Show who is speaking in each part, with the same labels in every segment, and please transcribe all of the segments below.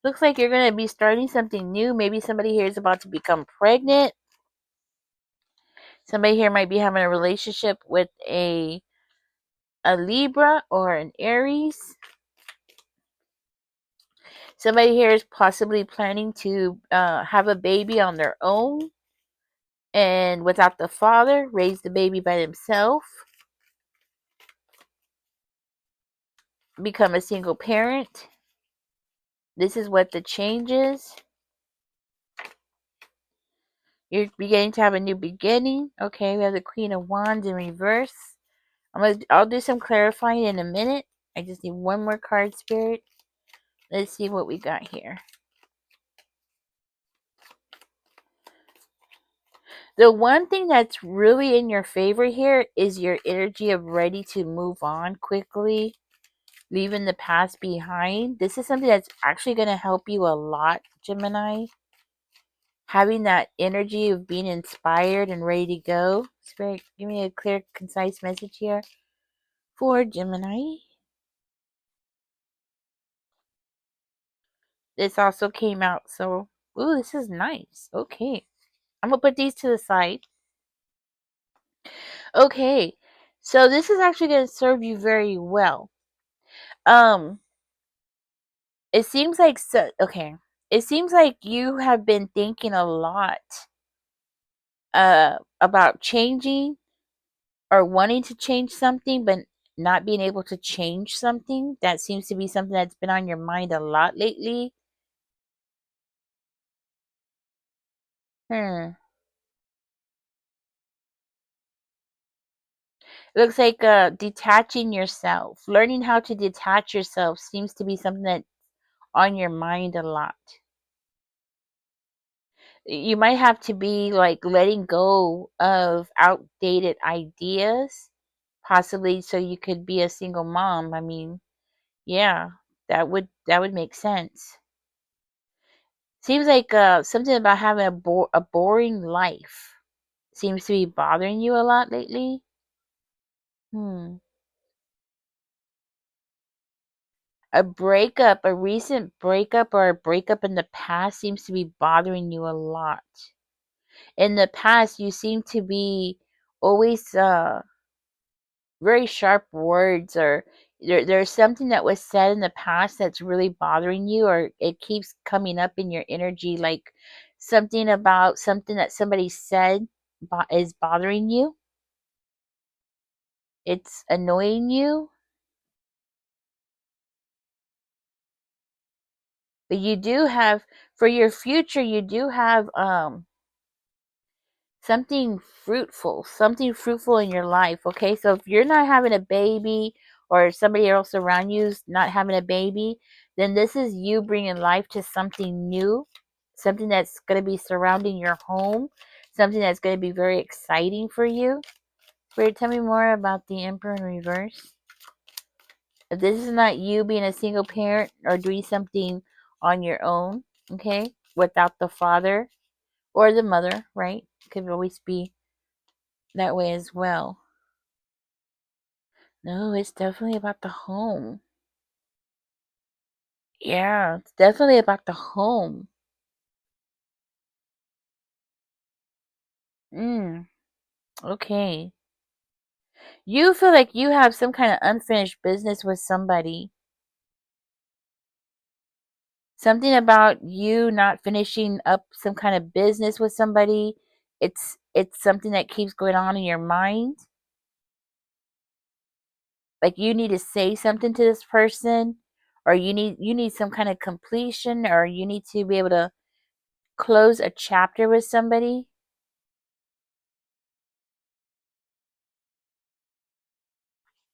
Speaker 1: Looks like you're going to be starting something new. Maybe somebody here is about to become pregnant. Somebody here might be having a relationship with a Libra or an Aries. Somebody here is possibly planning to have a baby on their own and without the father, raise the baby by themselves, become a single parent. This is what the change is. You're beginning to have a new beginning. Okay, we have the Queen of Wands in reverse. I'll do some clarifying in a minute. I just need one more card, Spirit. Let's see what we got here. The one thing that's really in your favor here is your energy of ready to move on quickly, leaving the past behind. This is something that's actually going to help you a lot, Gemini. Having that energy of being inspired and ready to go. Spirit, give me a clear, concise message here for Gemini. This also came out, so, ooh, this is nice. Okay. I'm going to put these to the side. Okay. So this is actually going to serve you very well. It seems like, okay. It seems like you have been thinking a lot about changing or wanting to change something, but not being able to change something. That seems to be something that's been on your mind a lot lately. It looks like detaching yourself. Learning how to detach yourself seems to be something that's on your mind a lot. You might have to be like letting go of outdated ideas, possibly so you could be a single mom. I mean, yeah, that would make sense. Seems like something about having a boring life seems to be bothering you a lot lately. Hmm. A recent breakup or a breakup in the past seems to be bothering you a lot. In the past, you seem to be always very sharp words, or there's something that was said in the past that's really bothering you, or it keeps coming up in your energy, like something about something that somebody said is bothering you. It's annoying you. But you do have, for your future, you do have something fruitful in your life. Okay, so if you're not having a baby, or somebody else around you's not having a baby, then this is you bringing life to something new, something that's going to be surrounding your home, something that's going to be very exciting for you. Spirit, tell me more about the Emperor in reverse. If this is not you being a single parent or doing something on your own, okay, without the father or the mother, right? Could always be that way as well. No, it's definitely about the home. Yeah, it's definitely about the home. Mm, okay. You feel like you have some kind of unfinished business with somebody. Something about you not finishing up some kind of business with somebody. It's something that keeps going on in your mind. Like you need to say something to this person, or you need some kind of completion, or you need to be able to close a chapter with somebody,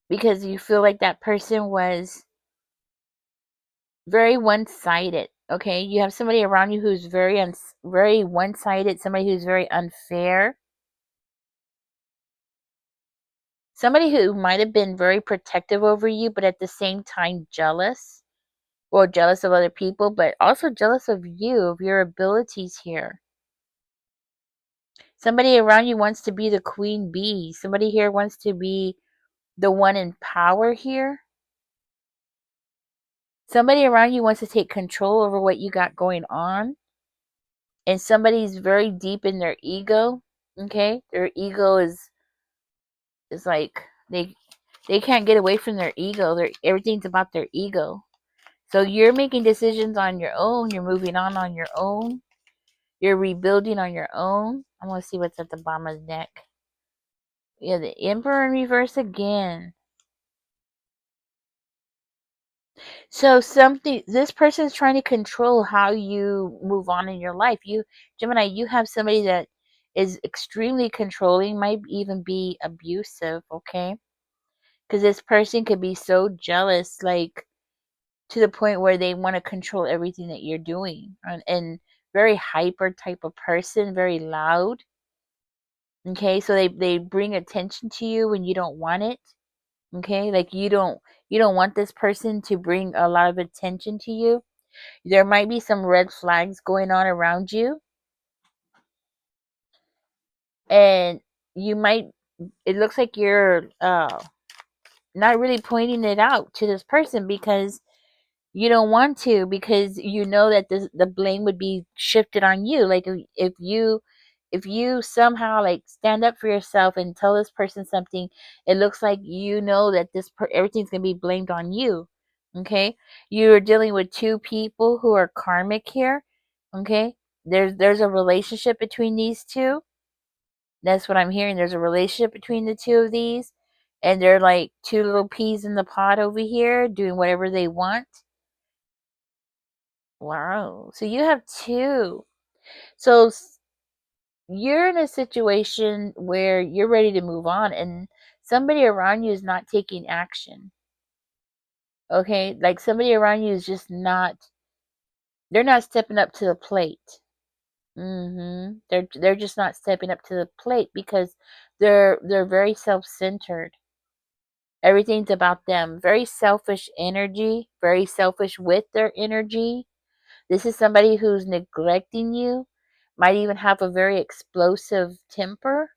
Speaker 1: because you feel like that person was very one-sided. Okay, you have somebody around you who's very one-sided, somebody who's very unfair, somebody who might have been very protective over you, but at the same time jealous, or jealous of other people, but also jealous of you, of your abilities here. Somebody around you wants to be the queen bee. Somebody here wants to be the one in power here. Somebody around you wants to take control over what you got going on, and somebody's very deep in their ego. Okay, their ego is like they can't get away from their ego. Everything's about their ego. So you're making decisions on your own. You're moving on your own. You're rebuilding on your own. I want to see what's at the bottom of the deck. Yeah, the Emperor in reverse again. So this person is trying to control how you move on in your life. You, Gemini, you have somebody that is extremely controlling, might even be abusive, okay? Because this person could be so jealous, like to the point where they want to control everything that you're doing. And very hyper type of person, very loud. Okay, so they bring attention to you when you don't want it. Okay, like you don't want this person to bring a lot of attention to you. There might be some red flags going on around you, and you might it looks like you're not really pointing it out to this person because you don't want to, because you know that the blame would be shifted on you. Like if you somehow like stand up for yourself and tell this person something, it looks like you know that everything's gonna be blamed on you. Okay, you're dealing with two people who are karmic here. Okay, there's a relationship between these two. That's what I'm hearing. There's a relationship between the two of these, and they're like two little peas in the pod over here doing whatever they want. Wow. So you have two. So you're in a situation where you're ready to move on, and somebody around you is not taking action. Okay? Like somebody around you is just not, they're not stepping up to the plate. They're just not stepping up to the plate because they're very self-centered. Everything's about them. Very selfish energy, very selfish with their energy. This is somebody who's neglecting you, might even have a very explosive temper.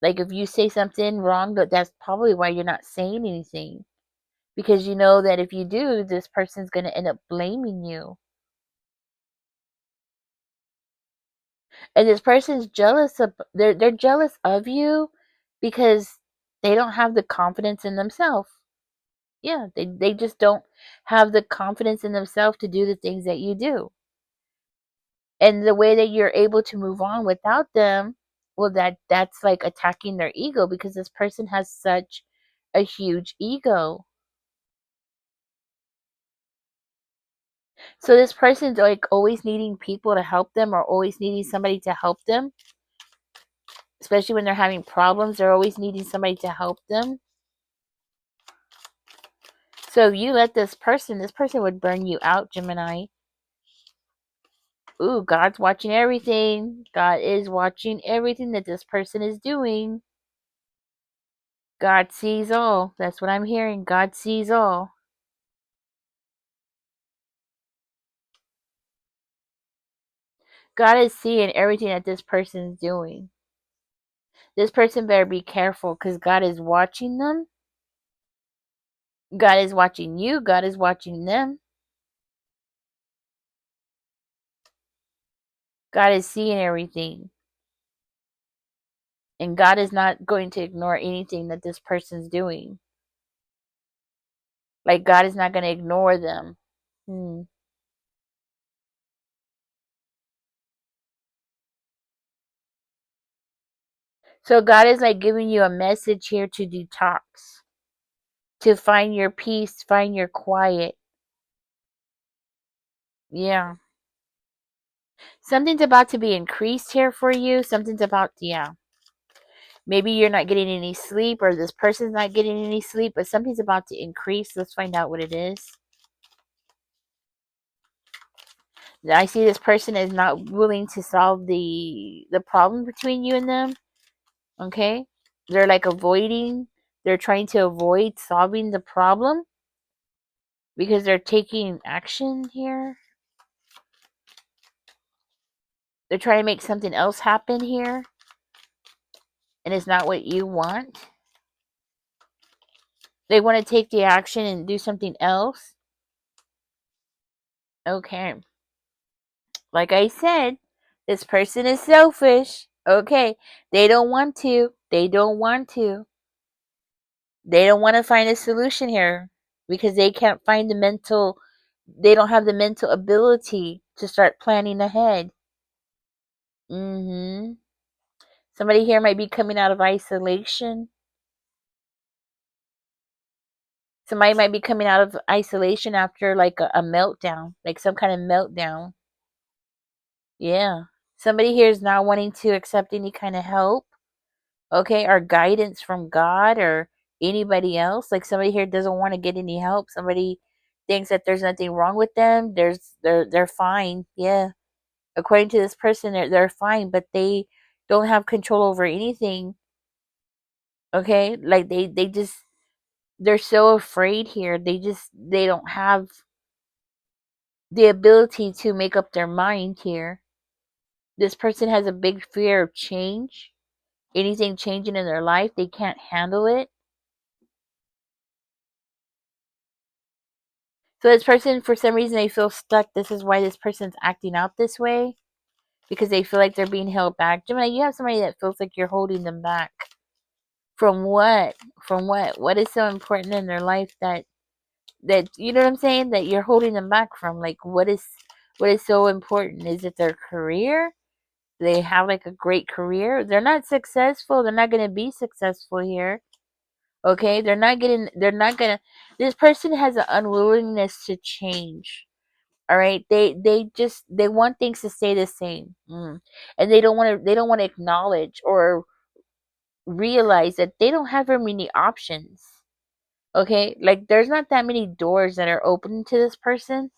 Speaker 1: Like if you say something wrong, but that's probably why you're not saying anything. Because you know that if you do, this person's going to end up blaming you. And this person's jealous of they're jealous of you because they don't have the confidence in themselves. Yeah, they just don't have the confidence in themselves to do the things that you do. And the way that you're able to move on without them, well, that's like attacking their ego, because this person has such a huge ego. So this person's like always needing people to help them, or always needing somebody to help them, especially when they're having problems. They're always needing somebody to help them. So if you let this person would burn you out, Gemini. Ooh, God's watching everything. God is watching everything that this person is doing. God sees all. That's what I'm hearing. God sees all. God is seeing everything that this person's doing. This person better be careful, because God is watching them. God is watching you. God is watching them. God is seeing everything. And God is not going to ignore anything that this person's doing. Like God is not going to ignore them. Hmm. So God is like giving you a message here to detox, to find your peace, find your quiet. Yeah. Something's about to be increased here for you. Something's about, yeah. Maybe you're not getting any sleep, or this person's not getting any sleep, but something's about to increase. Let's find out what it is. I see this person is not willing to solve the problem between you and them. Okay? They're like avoiding, they're trying to avoid solving the problem because they're taking action here. They're trying to make something else happen here, and it's not what you want. They want to take the action and do something else. Okay. Like I said, this person is selfish. Okay. They don't want to. They don't want to. They don't want to find a solution here because they can't find they don't have the mental ability to start planning ahead. Mhm. Somebody here might be coming out of isolation. Somebody might be coming out of isolation after like a meltdown, like some kind of meltdown. Yeah. Somebody here is not wanting to accept any kind of help, okay, or guidance from God or anybody else. Like somebody here doesn't want to get any help. Somebody thinks that there's nothing wrong with them. They're fine. Yeah. According to this person, they're fine, but they don't have control over anything. Okay? Like they just they're so afraid here. They don't have the ability to make up their mind here. This person has a big fear of change. Anything changing in their life, they can't handle it. So this person, for some reason, they feel stuck. This is why this person's acting out this way, because they feel like they're being held back. Gemini, you have somebody that feels like you're holding them back. From what? From what? What is so important in their life that you know what I'm saying? That you're holding them back from? Like what is so important? Is it their career? Do they have like a great career? They're not successful. They're not going to be successful here. Okay? They're not going to this person has an unwillingness to change. All right? They want things to stay the same. And they don't want to acknowledge or realize that they don't have very many options. Okay? Like there's not that many doors that are open to this person.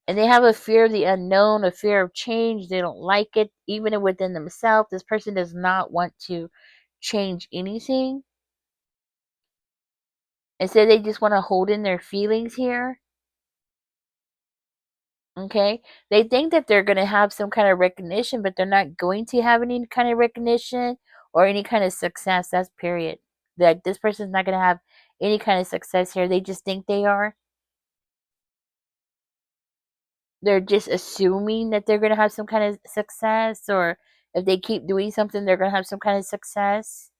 Speaker 1: And they have a fear of the unknown, a fear of change. They don't like it, even within themselves. This person does not want to change anything. Instead, they just want to hold in their feelings here. Okay? They think that they're going to have some kind of recognition, but they're not going to have any kind of recognition or any kind of success. That's period. Like this person's not going to have any kind of success here. They just think they are. They're just assuming that they're going to have some kind of success, or if they keep doing something they're going to have some kind of success.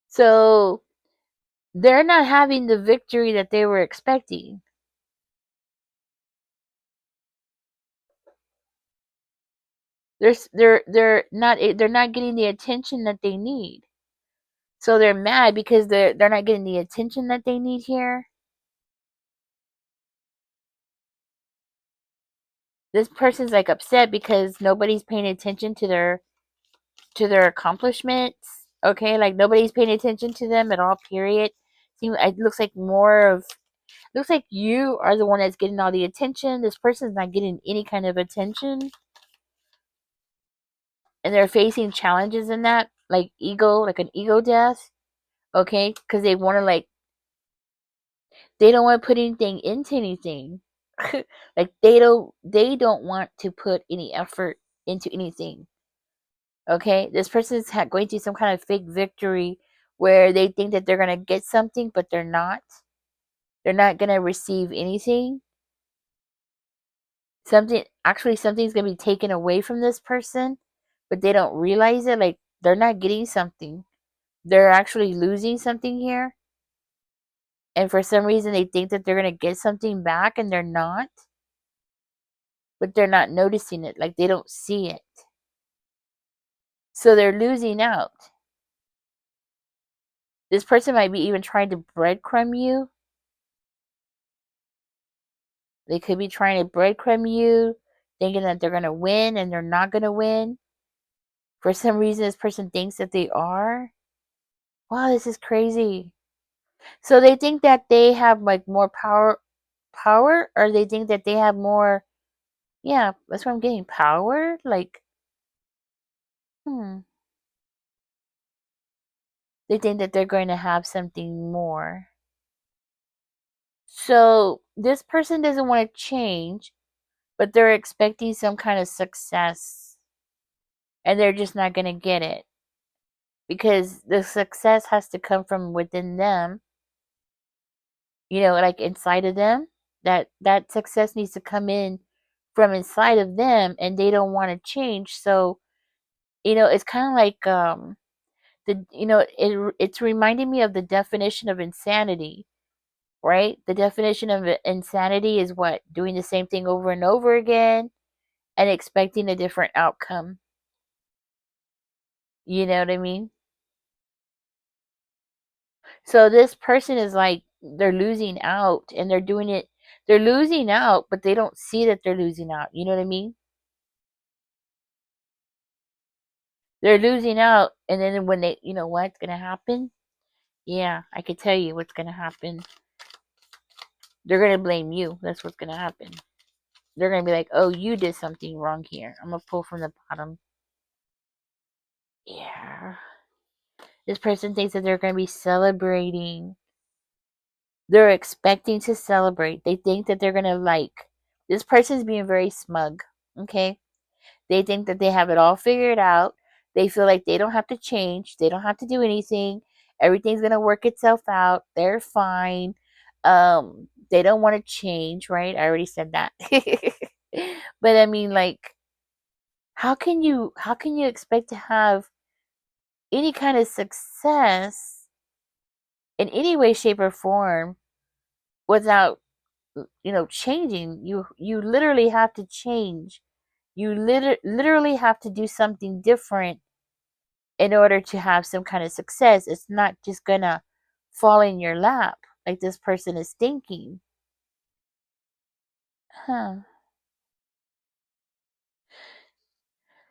Speaker 1: So they're not having the victory that they were expecting. They're not getting the attention that they need. So they're mad because they're not getting the attention that they need here. This person's like upset because nobody's paying attention to their accomplishments. Okay, like nobody's paying attention to them at all. Period. It looks like looks like you are the one that's getting all the attention. This person's not getting any kind of attention, and they're facing challenges in that, like like an ego death. Okay, because they don't want to put anything into anything. Like they don't want to put any effort into anything. Okay, this person's going through some kind of fake victory where they think that they're gonna get something, but they're not. They're not gonna receive anything. Something's gonna be taken away from this person, but they don't realize it. Like they're not getting something. They're actually losing something here. And for some reason they think that they're gonna get something back and they're not. But they're not noticing it. Like they don't see it. So they're losing out. This person might be even trying to breadcrumb you. They could be trying to breadcrumb you, thinking that they're gonna win and they're not gonna win. For some reason this person thinks that they are. Wow, this is crazy. So they think that they have like more power, or they think that they have more, yeah, that's what I'm getting, power? Like, hmm. They think that they're going to have something more. So this person doesn't want to change, but they're expecting some kind of success. And they're just not going to get it. Because the success has to come from within them. like inside of them. That success needs to come in from inside of them, and they don't want to change. So, it's kind of like it's reminding me of the definition of insanity, right? The definition of insanity is what? Doing the same thing over and over again and expecting a different outcome. You know what I mean? So this person is like they're losing out, and they're doing it. They're losing out, but they don't see that they're losing out. You know what I mean? They're losing out, and then when what's going to happen? Yeah, I could tell you what's going to happen. They're going to blame you. That's what's going to happen. They're going to be like, oh, you did something wrong here. I'm going to pull from the bottom. Yeah. This person thinks that they're going to be celebrating. They're expecting to celebrate. They think that they're going to this person's being very smug. Okay. They think that they have it all figured out. They feel like they don't have to change. They don't have to do anything. Everything's going to work itself out. They're fine. They don't want to change, right? I already said that. But I mean, like, how can you expect to have any kind of success in any way, shape, or form without changing? You literally have to change. You literally have to do something different in order to have some kind of success. It's not just gonna fall in your lap like this person is thinking. Huh.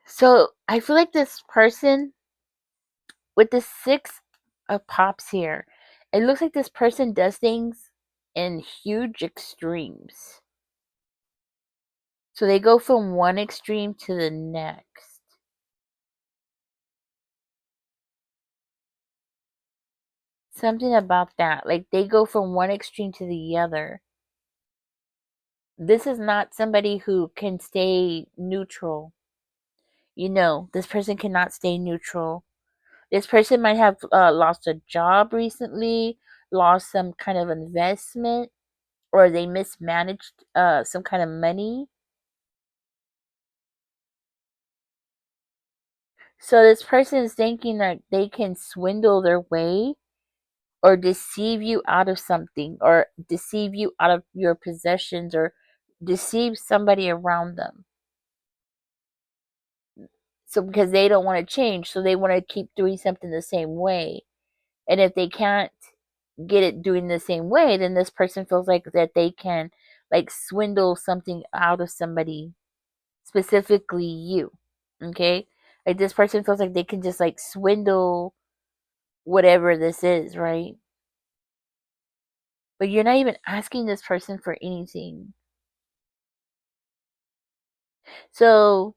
Speaker 1: So I feel like this person with the six of pops here, it looks like this person does things in huge extremes. So they go from one extreme to the next. Something about that. Like they go from one extreme to the other. This is not somebody who can stay neutral. This person cannot stay neutral. This person might have lost a job recently, lost some kind of investment, or they mismanaged some kind of money. So this person is thinking that they can swindle their way or deceive you out of something or deceive you out of your possessions or deceive somebody around them. So because they don't want to change, so they want to keep doing something the same way. And if they can't get it doing the same way, then this person feels like that they can like swindle something out of somebody, specifically you. Okay? Like this person feels like they can just like swindle whatever this is, right? But you're not even asking this person for anything. So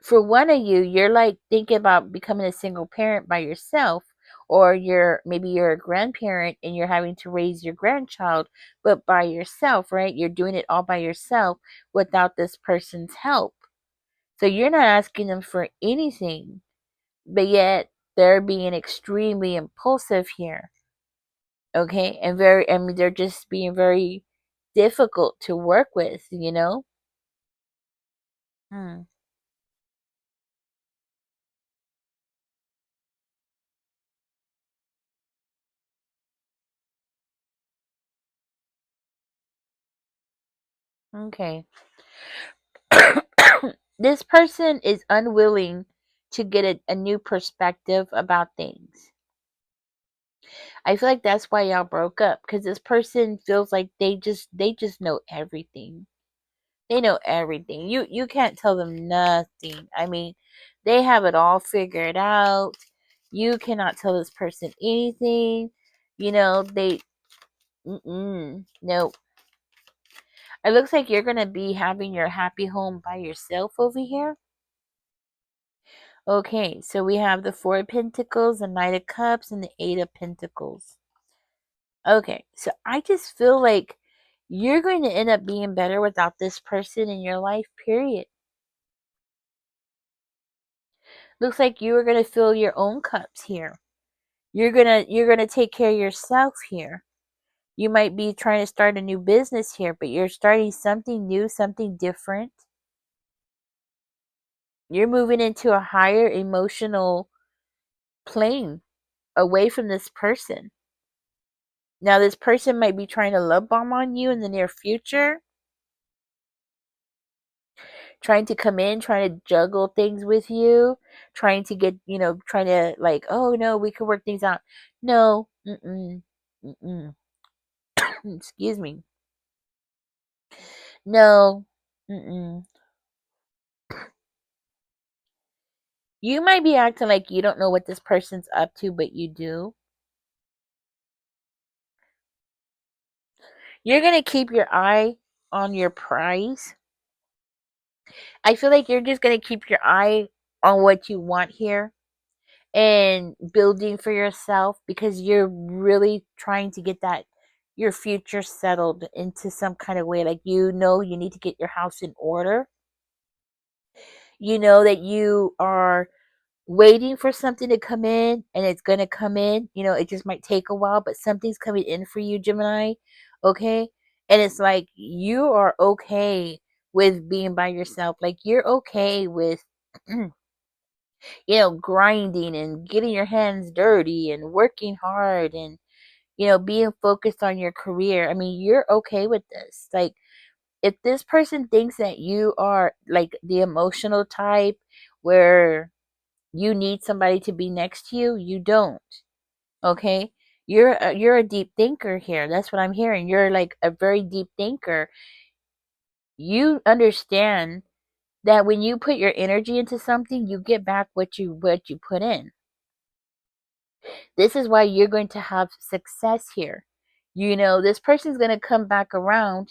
Speaker 1: for one of you, you're like thinking about becoming a single parent by yourself, or maybe you're a grandparent and you're having to raise your grandchild, but by yourself, right? You're doing it all by yourself without this person's help. So you're not asking them for anything, but yet they're being extremely impulsive here. Okay? And they're just being very difficult to work with. Hmm. Okay. This person is unwilling to get a new perspective about things. I feel like that's why y'all broke up, because this person feels like they just know everything. They know everything. You can't tell them nothing. I mean, they have it all figured out. You cannot tell this person anything. They no. It looks like you're gonna be having your happy home by yourself over here. Okay, so we have the Four of Pentacles, the Knight of Cups, and the Eight of Pentacles. Okay, so I just feel like you're going to end up being better without this person in your life, period. Looks like you are going to fill your own cups here. You're going to take care of yourself here. You might be trying to start a new business here, but you're starting something new, something different. You're moving into a higher emotional plane away from this person. Now, this person might be trying to love bomb on you in the near future, trying to come in, trying to juggle things with you, trying to get, trying to like, oh no, we can work things out. No, mm-mm, excuse me. No, mm-mm. You might be acting like you don't know what this person's up to, but you do. You're gonna keep your eye on your prize. I feel like you're just gonna keep your eye on what you want here and building for yourself because you're really trying to get that your future settled into some kind of way. Like you need to get your house in order. You know that you are waiting for something to come in and it's going to come in. It just might take a while, but something's coming in for you, Gemini. Okay? And it's like you are okay with being by yourself. Like you're okay with grinding and getting your hands dirty and working hard and being focused on your career. I mean, you're okay with this. Like if this person thinks that you are like the emotional type where you need somebody to be next to you, you don't. Okay? You're a deep thinker here. That's what I'm hearing. You're like a very deep thinker. You understand that when you put your energy into something, you get back what you put in. This is why you're going to have success here. This person's going to come back around.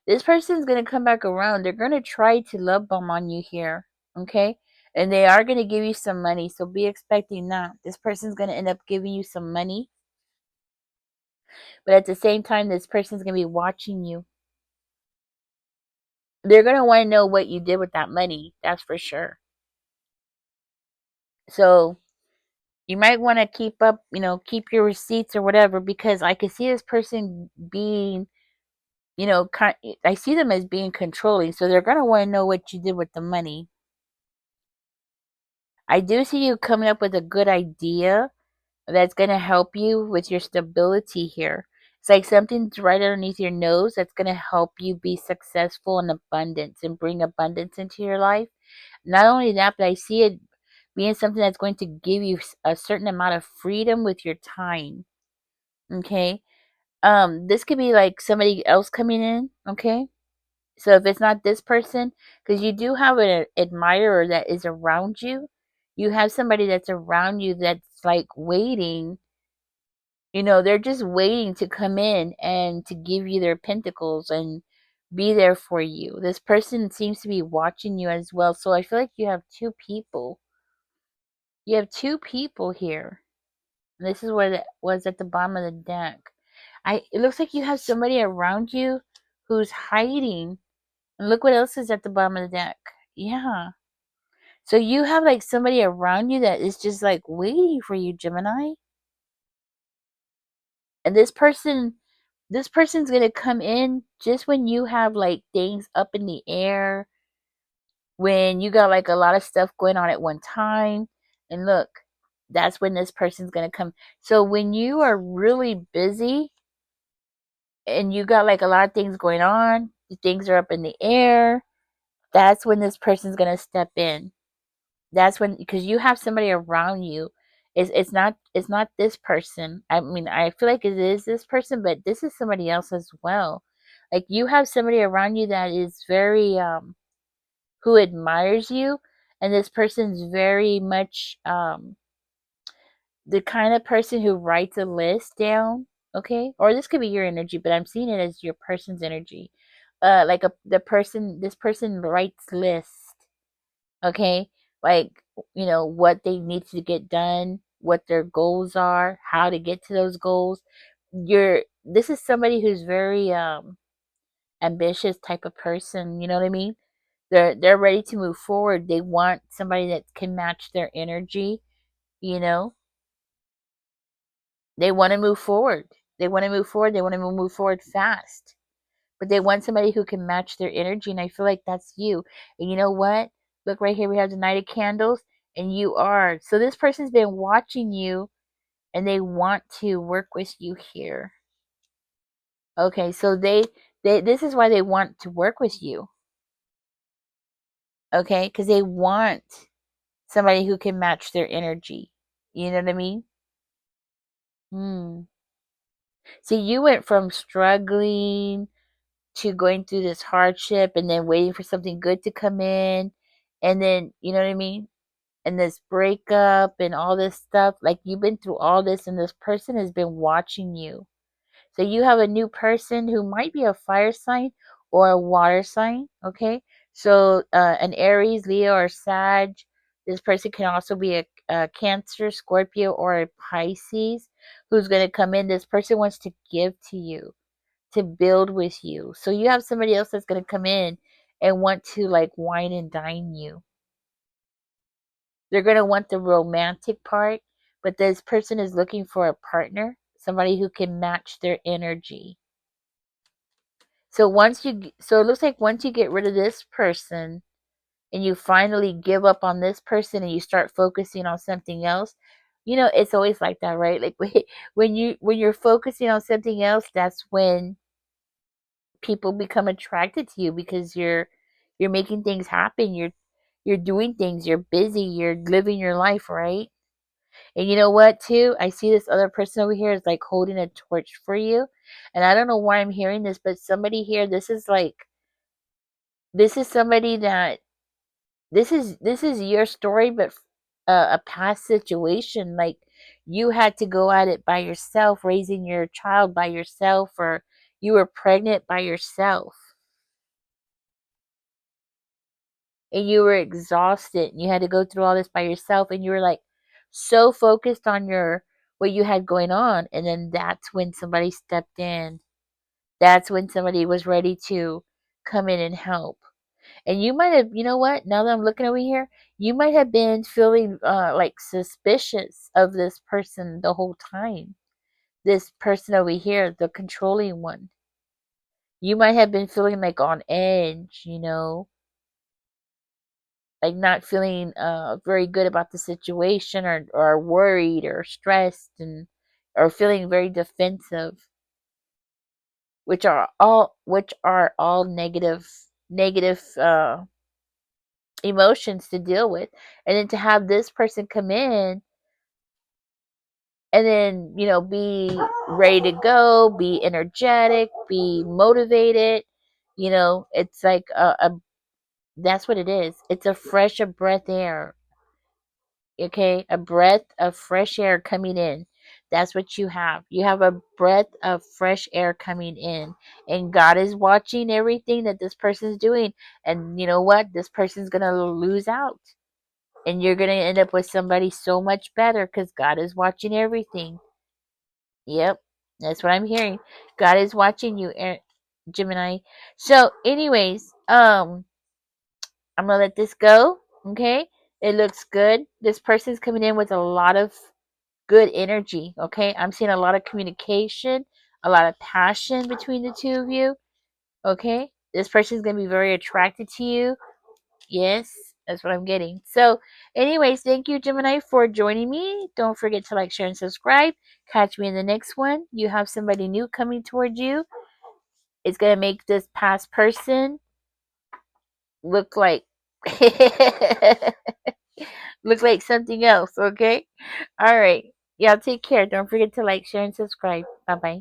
Speaker 1: This person's going to come back around. They're going to try to love bomb on you here. Okay? And they are going to give you some money. So be expecting that. This person's going to end up giving you some money. But at the same time, this person's going to be watching you. They're going to want to know what you did with that money. That's for sure. So you might want to keep up, keep your receipts or whatever, because I could see this person being, I see them as being controlling. So they're going to want to know what you did with the money. I do see you coming up with a good idea that's going to help you with your stability here. It's like something's right underneath your nose that's going to help you be successful in abundance and bring abundance into your life. Not only that, but I see it being something that's going to give you a certain amount of freedom with your time. Okay? This could be like somebody else coming in, okay? So if it's not this person, because you do have an admirer that is around you, you have somebody that's around you that's like waiting. They're just waiting to come in and to give you their pentacles and be there for you. This person seems to be watching you as well. So I feel like you have two people. You have two people here. This is what it was at the bottom of the deck. It looks like you have somebody around you who's hiding. And look what else is at the bottom of the deck. Yeah. So you have like somebody around you that is just like waiting for you, Gemini. And this person's going to come in just when you have like things up in the air, when you got like a lot of stuff going on at one time. And look, that's when this person's going to come. So when you are really busy and you got like a lot of things going on, things are up in the air, that's when this person's going to step in. That's when, because you have somebody around you. It's not this person. I mean, I feel like it is this person, but this is somebody else as well. Like you have somebody around you that is very who admires you, and this person's very much the kind of person who writes a list down. Okay, or this could be your energy, but I'm seeing it as your person's energy. Like this person writes lists. Okay, like what they need to get done, what their goals are, how to get to those goals. This is somebody who's very ambitious type of person, you know what I mean? They're ready to move forward. They want somebody that can match their energy, you know? They want to move forward. They want to move forward. They want to move forward fast. But they want somebody who can match their energy. And I feel like that's you. And you know what? Look right here. We have the Knight of Candles. And you are. So this person's been watching you and they want to work with you here. Okay. So this is why they want to work with you. Okay. Because they want somebody who can match their energy. You know what I mean? Hmm. See, you went from struggling to going through this hardship and then waiting for something good to come in. And then, you know what I mean? And this breakup and all this stuff. Like you've been through all this and this person has been watching you. So you have a new person who might be a fire sign or a water sign. Okay. So an Aries, Leo, or Sag. This person can also be a Cancer, Scorpio, or a Pisces who's going to come in. This person wants to give to you, to build with you. So you have somebody else that's going to come in and want to like wine and dine you. They're going to want the romantic part, but this person is looking for a partner, somebody who can match their energy. So so it looks like once you get rid of this person and you finally give up on this person and you start focusing on something else, you know, it's always like that, right? Like when you're focusing on something else, that's when people become attracted to you because you're making things happen. You're doing things, you're busy, you're living your life, right? And you know what too? I see this other person over here is like holding a torch for you. And I don't know why I'm hearing this, but somebody here, this is somebody that this is your story, but a past situation. Like you had to go at it by yourself, raising your child by yourself, or you were pregnant by yourself and you were exhausted and you had to go through all this by yourself and you were like so focused on your what you had going on, and then that's when somebody stepped in. That's when somebody was ready to come in and help. And you might have, you know what, now that I'm looking over here, you might have been feeling like suspicious of this person the whole time. This person over here, the controlling one. You might have been feeling like on edge, you know, like not feeling very good about the situation, or worried or stressed, and or feeling very defensive, which are all negative emotions to deal with. And then to have this person come in and then, you know, be ready to go, be energetic, be motivated, you know, it's like a that's what it is. It's a fresh a breath air. Okay, a breath of fresh air coming in. That's what you have. You have a breath of fresh air coming in, and God is watching everything that this person's doing. And you know what, this person's gonna lose out, and you're gonna end up with somebody so much better because God is watching everything. Yep, that's what I'm hearing. God is watching you, Gemini. So anyways, I'm gonna let this go. Okay, it looks good. This person's coming in with a lot of good energy. Okay, I'm seeing a lot of communication, a lot of passion between the two of you. Okay, this person's gonna be very attracted to you. Yes, that's what I'm getting. So, anyways, thank you, Gemini, for joining me. Don't forget to like, share, and subscribe. Catch me in the next one. You have somebody new coming towards you. It's gonna make this past person look like look like something else. Okay. All right. Y'all take care. Don't forget to like, share, and subscribe. Bye bye.